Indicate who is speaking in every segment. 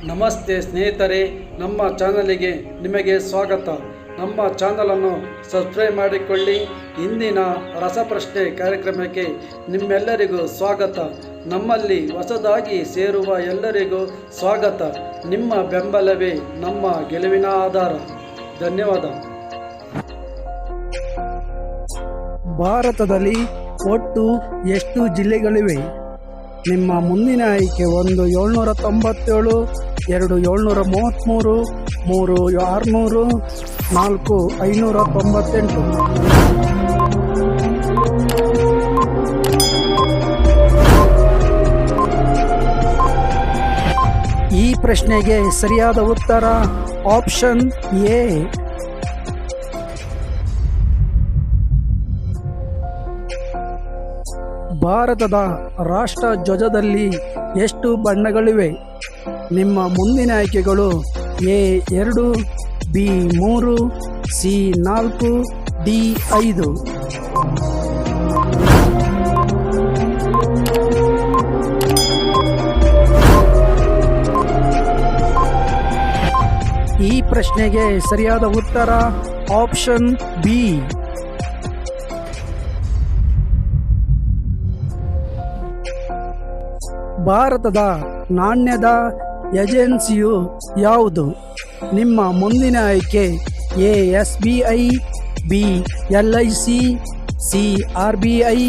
Speaker 1: ನಮಸ್ತೆ ಸ್ನೇಹಿತರೆ, ನಮ್ಮ ಚಾನಲಿಗೆ ನಿಮಗೆ ಸ್ವಾಗತ. ನಮ್ಮ ಚಾನಲನ್ನು ಸಬ್ಸ್ಕ್ರೈಬ್ ಮಾಡಿಕೊಳ್ಳಿ. ಇಂದಿನ ರಸಪ್ರಶ್ನೆ ಕಾರ್ಯಕ್ರಮಕ್ಕೆ ನಿಮ್ಮೆಲ್ಲರಿಗೂ ಸ್ವಾಗತ. ನಮ್ಮಲ್ಲಿ ಹೊಸದಾಗಿ ಸೇರುವ ಎಲ್ಲರಿಗೂ ಸ್ವಾಗತ. ನಿಮ್ಮ ಬೆಂಬಲವೇ ನಮ್ಮ ಗೆಲುವಿನ ಆಧಾರ. ಧನ್ಯವಾದ.
Speaker 2: ಭಾರತದಲ್ಲಿ ಒಟ್ಟು ಎಷ್ಟು ಜಿಲ್ಲೆಗಳಿವೆ? ನಿಮ್ಮ ಮುಂದಿನ ಆಯ್ಕೆ 1 797, 2 733, 3 600, 4 598. ಈ ಪ್ರಶ್ನೆಗೆ ಸರಿಯಾದ ಉತ್ತರ ಆಪ್ಷನ್ ಎ. ಭಾರತದ ರಾಷ್ಟ್ರ ಧ್ವಜದಲ್ಲಿ ಎಷ್ಟು ಬಣ್ಣಗಳಿವೆ? ನಿಮ್ಮ ಮುಂದಿನ ಆಯ್ಕೆಗಳು ಎ 2, ಬಿ 3, ಸಿ 4, ಡಿ 5. ಈ ಪ್ರಶ್ನೆಗೆ ಸರಿಯಾದ ಉತ್ತರ ಆಪ್ಷನ್ ಬಿ. ಭಾರತದ ನಾಣ್ಯದ ಏಜೆನ್ಸಿಯು ಯಾವುದು? ನಿಮ್ಮ ಮುಂದಿನ ಆಯ್ಕೆ A SBI, B LIC, C RBI,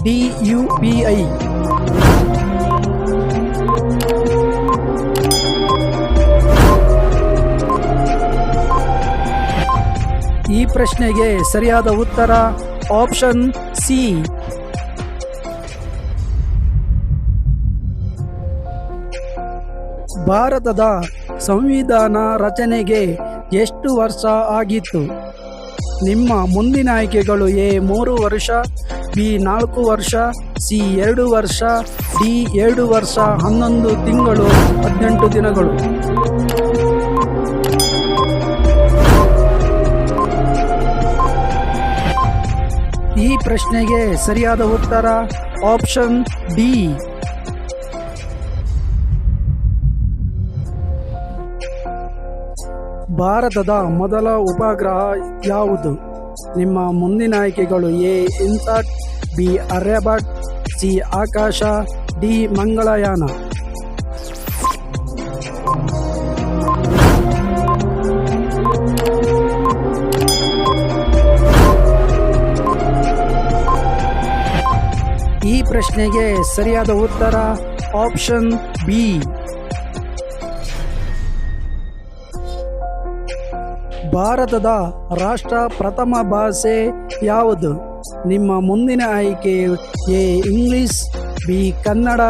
Speaker 2: D UPI. ಈ ಪ್ರಶ್ನೆಗೆ ಸರಿಯಾದ ಉತ್ತರ ಆಪ್ಷನ್ ಸಿ. ಭಾರತದ ಸಂವಿಧಾನ ರಚನೆಗೆ ಎಷ್ಟು ವರ್ಷ ಆಗಿತ್ತು? ನಿಮ್ಮ ಮುಂದಿನ ಆಯ್ಕೆಗಳು ಎ 3 ವರ್ಷ, ಬಿ 4 ವರ್ಷ, ಸಿ 2 ವರ್ಷ, ಡಿ 7 ವರ್ಷ 11 ತಿಂಗಳು 18 ದಿನಗಳು. ಈ ಪ್ರಶ್ನೆಗೆ ಸರಿಯಾದ ಉತ್ತರ ಆಪ್ಷನ್ ಡಿ. ಭಾರತದ ಮೊದಲ ಉಪಗ್ರಹ ಯಾವುದು? ನಿಮ್ಮ ಮುಂದಿನ ಆಯ್ಕೆಗಳು A INSAT, B Aryabhata, C Aakash, D Mangalyaan. ಈ ಪ್ರಶ್ನೆಗೆ ಸರಿಯಾದ ಉತ್ತರ ಆಪ್ಷನ್ ಬಿ. ಭಾರತದ ರಾಷ್ಟ್ರ ಪ್ರಥಮ ಭಾಷೆ ಯಾವುದು? ನಿಮ್ಮ ಮುಂದಿನ ಆಯ್ಕೆ A English, B Kannada,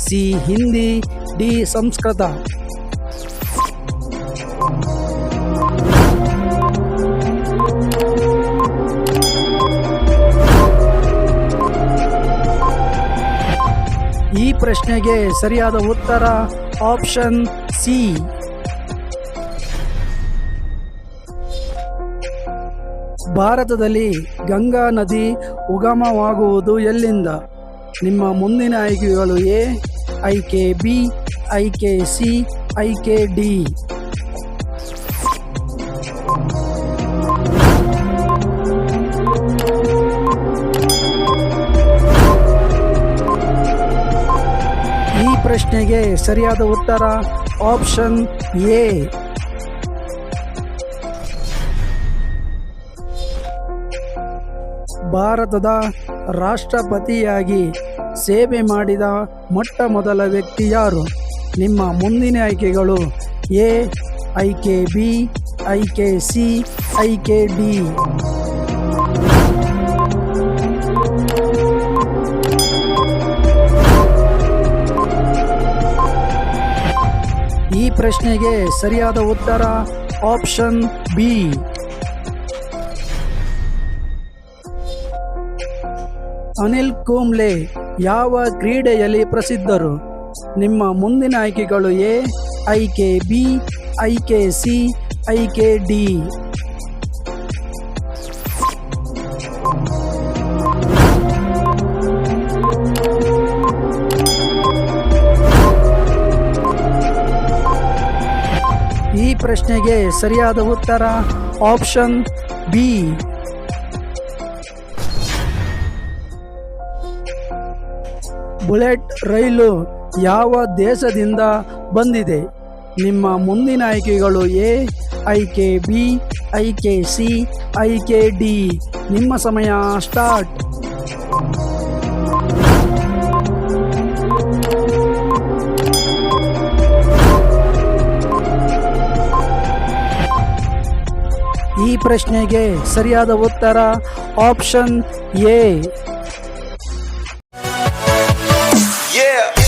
Speaker 2: C Hindi, D Sanskrit. ಈ ಪ್ರಶ್ನೆಗೆ ಸರಿಯಾದ ಉತ್ತರ ಆಪ್ಷನ್ ಸಿ. ಭಾರತದಲ್ಲಿ ಗಂಗಾ ನದಿ ಉಗಮವಾಗುವುದು ಎಲ್ಲಿಂದ? ನಿಮ್ಮ ಮುಂದಿನ ಆಯ್ಕೆಗಳು ಎ ಐಕೆ ಬಿ, ಐಕೆ ಸಿ, ಐಕೆ ಡಿ. ಈ ಪ್ರಶ್ನೆಗೆ ಸರಿಯಾದ ಉತ್ತರ ಆಪ್ಷನ್ ಎ. ಭಾರತದ ರಾಷ್ಟ್ರಪತಿಯಾಗಿ ಸೇವೆ ಮಾಡಿದ ಮೊಟ್ಟ ಮೊದಲ ವ್ಯಕ್ತಿ ಯಾರು? ನಿಮ್ಮ ಮುಂದಿನ ಆಯ್ಕೆಗಳು ಎ ಐಕೆ ಬಿ, ಐಕೆ ಸಿ, ಐಕೆ ಡಿ. ಈ ಪ್ರಶ್ನೆಗೆ ಸರಿಯಾದ ಉತ್ತರ ಆಪ್ಷನ್ ಬಿ. ಅನಿಲ್ ಕುಂಬ್ಳೆ ಯಾವ ಕ್ರೀಡೆಯಲ್ಲಿ ಪ್ರಸಿದ್ಧರು? ನಿಮ್ಮ ಮುಂದಿನ ಆಯ್ಕೆಗಳು ಎ ಐಕೆ ಬಿ, ಐಕೆ ಸಿ, ಐಕೆ ಡಿ. ಈ ಪ್ರಶ್ನೆಗೆ ಸರಿಯಾದ ಉತ್ತರ ಆಪ್ಷನ್ ಬಿ. ಬುಲೆಟ್ ರೈಲು ಯಾವ ದೇಶದಿಂದ ಬಂದಿದೆ? ನಿಮ್ಮ ಮುಂದಿನ ಆಯ್ಕೆಗಳು ಎ, ಆಯ್ಕೆ ಬಿ, ಆಯ್ಕೆ ಸಿ, ಆಯ್ಕೆ ಡಿ. ನಿಮ್ಮ ಸಮಯ ಸ್ಟಾರ್ಟ್. ಈ ಪ್ರಶ್ನೆಗೆ ಸರಿಯಾದ ಉತ್ತರ ಆಪ್ಷನ್ ಎ.
Speaker 3: Yeah.